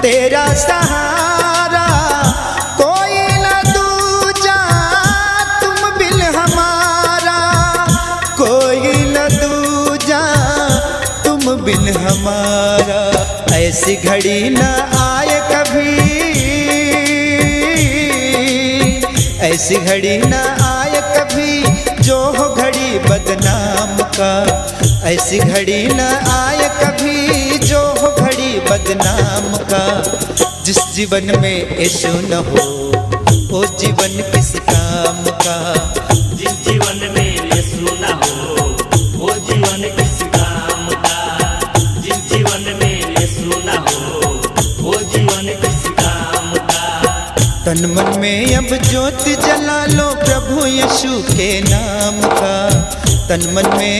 तेरा सहारा कोई न दूजा, तुम बिन हमारा कोई न दूजा, तुम बिन हमारा। ऐसी घड़ी न आए कभी, ऐसी घड़ी न आए कभी जो हो घड़ी बदनाम का। ऐसी घड़ी न आए कभी जो हो घड़ी बदनाम का। जिस जीवन में यीशु न हो वो जीवन किस काम का। जिस जीवन में यीशु न हो वो जीवन किस काम का। जिस जीवन में यीशु न हो वो जीवन किस काम का। तन मन में अब ज्योति जला लो प्रभु यीशु के नाम का। तन मन में